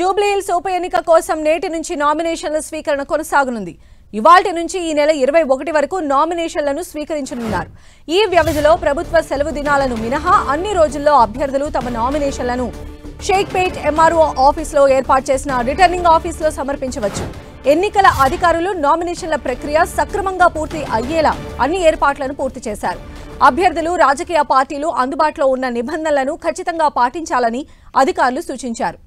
Jubilee hills ఉప ఎన్నిక కోసం నేటి నుంచి నామినేషన్ల స్వీకరణ కొనసాగనుంది. ఇవాల్టి నుంచి ఈ నెల 21 వరకు నామినేషన్లను స్వీకరించనున్నారు. ఈ వ్యవధిలో ప్రభుత్వ సెలవు దినాలను మినహా అన్ని రోజుల్లో అభ్యర్థులు తమ నామినేషన్లను షేక్పేట్ ఎంఆర్ఓ ఆఫీసులో ఏర్పాటు చేసిన రిటర్నింగ్ ఆఫీసులో సమర్పించవచ్చు. ఎన్నికల అధికారులు నామినేషన్ల ప్రక్రియ సక్రమంగా పూర్తి అయ్యేలా అన్ని ఏర్పాట్లను పూర్తి చేశారు. అభ్యర్థులు రాజకీయ పార్టీలు అందుబాటులో ఉన్న నిబంధనలను ఖచ్చితంగా పాటించాలని అధికారులు సూచించారు.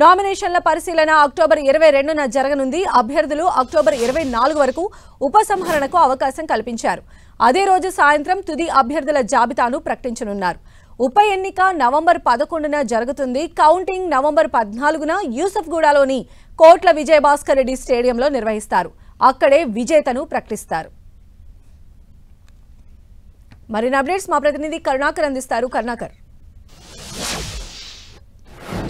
నామినేషన్ల పరిశీలన అక్టోబర్ 22న జరగనుంది. అభ్యర్థులు అక్టోబర్ 24 వరకు ఉపసంహరణకు అవకాశం కల్పించారు. అదే రోజు సాయంత్రం తుది అభ్యర్థుల జాబితాను ప్రకటించనున్నారు. ఉప ఎన్నిక నవంబర్ 11న జరుగుతుంది. కౌంటింగ్ నవంబర్ 14న యూసఫ్గూడలోని కోట్ల విజయభాస్కర్ రెడ్డి స్టేడియంలో నిర్వహిస్తారు. అక్కడే విజేతను ప్రకటిస్తారు. మరిన్ని అప్డేట్స్ మా ప్రతినిధి కరుణాకర్ అందిస్తారు. కరుణాకర్,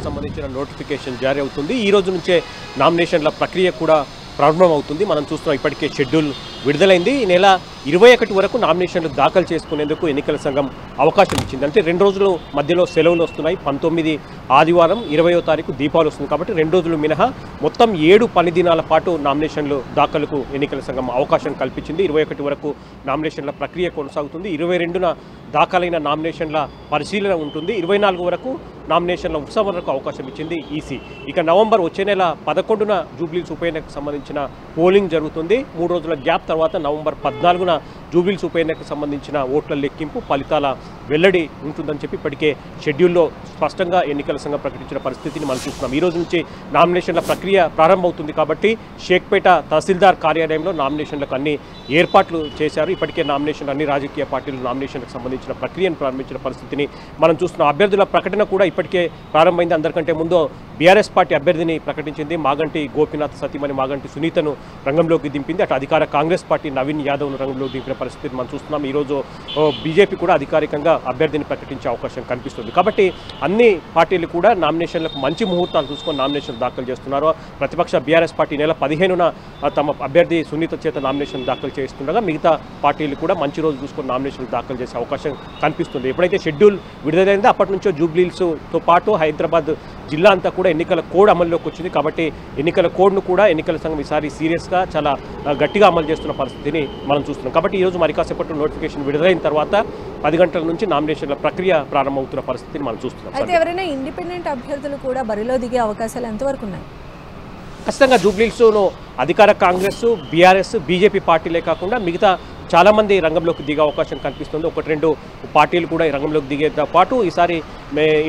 సంబంధించిన నోటిఫికేషన్ జారీ అవుతుంది. ఈ రోజు నుంచే నామినేషన్ల ప్రక్రియ కూడా ప్రారంభమవుతుంది. మనం చూస్తున్నాం, ఇప్పటికే షెడ్యూల్ విడుదలైంది. ఈ నెల 21 వరకు నామినేషన్లు దాఖలు చేసుకునేందుకు ఎన్నికల సంఘం అవకాశం ఇచ్చింది. అంటే 2 రోజులు మధ్యలో సెలవులు వస్తున్నాయి. 19 ఆదివారం, 20వ తారీఖు దీపావళి వస్తుంది కాబట్టి 2 రోజులు మినహా మొత్తం 7 పని దినాల పాటు నామినేషన్లు దాఖలుకు ఎన్నికల సంఘం అవకాశం కల్పించింది. 21 వరకు నామినేషన్ల ప్రక్రియ కొనసాగుతుంది. 22న దాఖలైన నామినేషన్ల పరిశీలన ఉంటుంది. 24 వరకు నామినేషన్ల ఉపసంహరణకు అవకాశం ఇచ్చింది ఈసీ. ఇక నవంబర్ వచ్చే నెల 11న జూబ్లీహిల్స్ ఉప ఎన్నికకు సంబంధించిన పోలింగ్ జరుగుతుంది. 3 రోజుల గ్యాప్ తర్వాత నవంబర్ 14న జూబ్లీహిల్స్ ఉప ఎన్నికకు సంబంధించిన ఓట్ల లెక్కింపు, ఫలితాల వెల్లడి ఉంటుందని చెప్పి ఇప్పటికే షెడ్యూల్లో స్పష్టంగా ఎన్నికల సంఘం ప్రకటించిన పరిస్థితిని మనం చూస్తున్నాం. ఈ రోజు నుంచి నామినేషన్ల ప్రక్రియ ప్రారంభమవుతుంది కాబట్టి షేక్పేట తహసీల్దార్ కార్యాలయంలో నామినేషన్లకు అన్ని ఏర్పాట్లు చేశారు. ఇప్పటికే నామినేషన్లు అన్ని రాజకీయ పార్టీలు నామినేషన్లకు సంబంధించిన ప్రక్రియను ప్రారంభించిన పరిస్థితిని మనం చూస్తున్నాం. అభ్యర్థుల ప్రకటన కూడా ఇప్పటికే ప్రారంభమైంది. అందరికంటే ముందు బీఆర్ఎస్ పార్టీ అభ్యర్థిని ప్రకటించింది. మాగంటి గోపీనాథ్ సతీమణి మాగంటి సునీతను రంగంలోకి దింపింది. అటు అధికార కాంగ్రెస్ పార్టీ నవీన్ యాదవ్ను రంగంలోకి దింపిన పరిస్థితిని మనం చూస్తున్నాం. ఈరోజు బీజేపీ కూడా అధికారికంగా అభ్యర్థిని ప్రకటించే అవకాశం కనిపిస్తుంది. కాబట్టి అన్ని పార్టీలు కూడా నామినేషన్లకు మంచి ముహూర్తాలు చూసుకొని నామినేషన్ దాఖలు చేస్తున్నారు. ప్రతిపక్ష బీఆర్ఎస్ పార్టీ నెల 15న తమ అభ్యర్థి సునీత చేత నామినేషన్ దాఖలు చేస్తుండగా మిగతా పార్టీలు కూడా మంచి రోజు చూసుకొని నామినేషన్లు దాఖలు చేసే అవకాశం కనిపిస్తుంది. ఎప్పుడైతే షెడ్యూల్ విడుదలైందో అప్పటి నుంచో జూబ్లీహిల్స్తో పాటు హైదరాబాద్ జిల్లా అంతా కూడా ఎన్నికల కోడ్ అమల్లోకి వచ్చింది. కాబట్టి ఎన్నికల కోడ్ను కూడా ఎన్నికల సంఘం ఈసారి సీరియస్గా చాలా గట్టిగా అమలు చేస్తున్న పరిస్థితిని మనం చూస్తున్నాం. కాబట్టి ఈరోజు మరి కాసేపట్లో నోటిఫికేషన్ విడుదలైన తర్వాత 10 గంటల నుంచి నామినేషన్ల ప్రక్రియ ప్రారంభమవుతున్న పరిస్థితిని మనం చూస్తున్నాం. అయితే ఎవరైనా ఇండిపెండెంట్ అభ్యర్థులు కూడా బరిలో దిగే అవకాశాలు ఎంతవరకు ఉన్నాయి? ఖచ్చితంగా జూబ్లీహిల్స్లో అధికార కాంగ్రెస్, బీఆర్ఎస్, బీజేపీ పార్టీలే కాకుండా మిగతా చాలామంది రంగంలోకి దిగే అవకాశం కనిపిస్తుంది. 1-2 పార్టీలు కూడా ఈ రంగంలోకి దిగేతో పాటు ఈసారి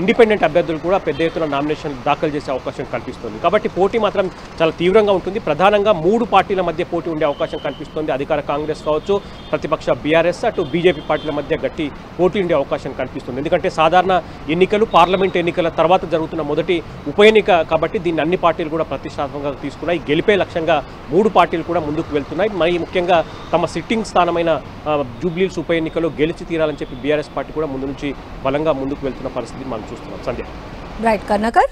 ఇండిపెండెంట్ అభ్యర్థులు కూడా పెద్ద ఎత్తున నామినేషన్ దాఖలు చేసే అవకాశం కనిపిస్తుంది. కాబట్టి పోటీ మాత్రం చాలా తీవ్రంగా ఉంటుంది. ప్రధానంగా 3 పార్టీల మధ్య పోటీ ఉండే అవకాశం కనిపిస్తుంది. అధికార కాంగ్రెస్ కావచ్చు, ప్రతిపక్ష బీఆర్ఎస్, అటు బీజేపీ పార్టీల మధ్య గట్టి పోటీ ఉండే అవకాశం కనిపిస్తుంది. ఎందుకంటే సాధారణ ఎన్నికలు, పార్లమెంట్ ఎన్నికల తర్వాత జరుగుతున్న మొదటి ఉప ఎన్నిక కాబట్టి దీన్ని అన్ని పార్టీలు కూడా ప్రతిష్టాత్మకంగా తీసుకున్నాయి. గెలిపే లక్ష్యంగా 3 పార్టీలు కూడా ముందుకు వెళ్తున్నాయి. మరి ముఖ్యంగా తమ సిట్టింగ్ స్థానమైన జూబ్లీహిల్స్ ఉప ఎన్నికలో గెలిచి తీరాలని చెప్పి బీఆర్ఎస్ పార్టీ కూడా ముందు నుంచి బలంగా ముందుకు వెళ్తున్న పరిస్థితి మనం చూస్తున్నాం. సంధ్య. రైట్ కర్ణాకర్.